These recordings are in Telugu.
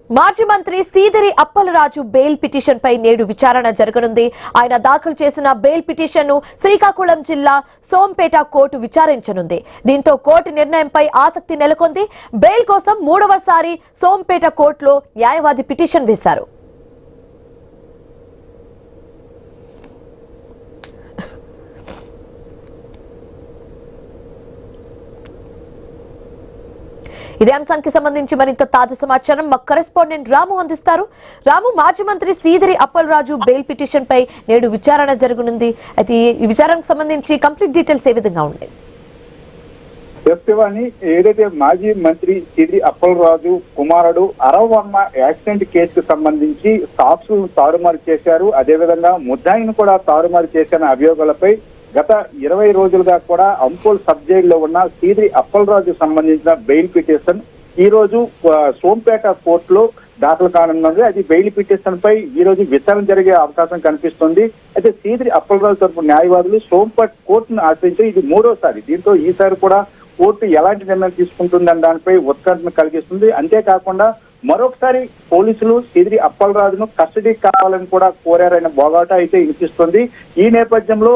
మాజీ మంత్రి సీదిరి అప్పలరాజు బెయిల్ పిటిషన్ పై నేడు విచారణ జరగనుంది. ఆయన దాఖలు చేసిన బెయిల్ పిటిషన్ ను శ్రీకాకుళం జిల్లా సోంపేట కోర్టు విచారించనుంది. దీంతో కోర్టు నిర్ణయంపై ఆసక్తి నెలకొంది. బెయిల్ కోసం మూడవసారి సోంపేట కోర్టులో న్యాయవాది పిటిషన్ వేశారు. ఇదే అంశానికి సంబంధించి మరింత తాజా సమాచారం మా కరెస్పాండెంట్ రాము అందిస్తారు. రాము, మాజీ మంత్రి సీదిరి అప్పలరాజు బెయిల్ పిటిషన్ పై నేడు విచారణ జరగనుంది. అయితే ఈ విచారణకు సంబంధించి కంప్లీట్ డీటెయిల్స్ ఏ విధంగా ఉన్నాయి? ఏదైతే మాజీ మంత్రి సీదిరి అప్పలరాజు కుమారుడు అరవర్మ యాక్సిడెంట్ కేసుకు సంబంధించి సాక్షులను తారుమారు చేశారు, అదేవిధంగా ముద్దాయిని కూడా తారుమారు చేసిన అభియోగాలపై గత 20 రోజులుగా కూడా అంపోల్ సబ్ జైల్లో ఉన్న సీదిరి అప్పలరాజు సంబంధించిన బెయిల్ పిటిషన్ ఈ రోజు సోంపేట కోర్టులో దాఖలు కానున్నది. అది బెయిల్ పిటిషన్ పై ఈ రోజు విచారణ జరిగే అవకాశం కనిపిస్తుంది. అయితే సీదిరి అప్పలరాజు తరపు న్యాయవాదులు సోంపేట కోర్టును ఆశ్రయించారు. ఇది మూడోసారి. దీంతో ఈసారి కూడా కోర్టు ఎలాంటి నిర్ణయం తీసుకుంటుందని దానిపై ఉత్కంఠను కలిగిస్తుంది. అంతేకాకుండా మరొకసారి పోలీసులు సీదిరి అప్పలరాజును కస్టడీ కావాలని కూడా కోరారన్న బోగాట అయితే వినిపిస్తుంది. ఈ నేపథ్యంలో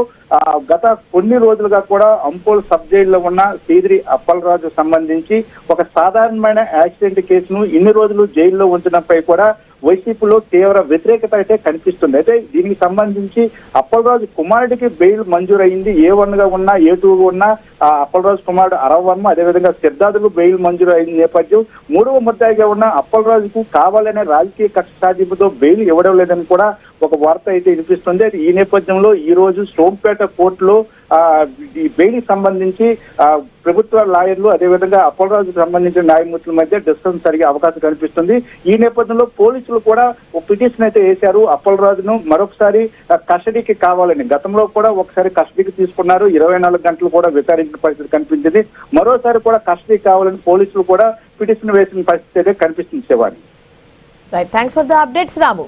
గత కొన్ని రోజులుగా కూడా అంపోల్ సబ్ జైల్లో ఉన్న సీదిరి అప్పలరాజు సంబంధించి ఒక సాధారణమైన యాక్సిడెంట్ కేసును ఇన్ని రోజులు జైల్లో ఉంచడంపై కూడా వైసీపీలో తీవ్ర వ్యతిరేకత అయితే కనిపిస్తుంది. అయితే దీనికి సంబంధించి అప్పలరాజు కుమారుడికి బెయిల్ మంజూరైంది. A1 గా ఉన్నా A2 గా ఉన్నా అప్పలరాజు కుమారుడు అరవర్మ, అదేవిధంగా సిద్ధార్థులు బెయిల్ మంజూరు అయిన నేపథ్యం మూడవ ముద్దాయిగా ఉన్న అప్పలరాజుకు కావాలనే రాజకీయ కక్ష సాధింపుతో బెయిల్ ఇవ్వడం లేదని కూడా ఒక వార్త అయితే వినిపిస్తుంది. అయితే ఈ నేపథ్యంలో ఈ రోజు సోంపేట కోర్టులో ఈ బెయిల్ సంబంధించి ప్రభుత్వ లాయర్లు అదేవిధంగా అప్పలరాజుకు సంబంధించిన న్యాయమూర్తుల మధ్య డిస్కషన్ జరిగే అవకాశం కనిపిస్తుంది. ఈ నేపథ్యంలో పోలీసులు కూడా ఒక పిటిషన్ అయితే వేశారు. అప్పలరాజును మరొకసారి కస్టడీకి కావాలని. గతంలో కూడా ఒకసారి కస్టడీకి తీసుకున్నారు, 24 గంటలు కూడా విచారించిన పరిస్థితి కనిపించింది. మరోసారి కూడా కస్టడీ కావాలని పోలీసులు కూడా పిటిషన్ వేసిన పరిస్థితి అయితే కనిపిస్తుంది. Shivani, right, thanks for the updates Ramu.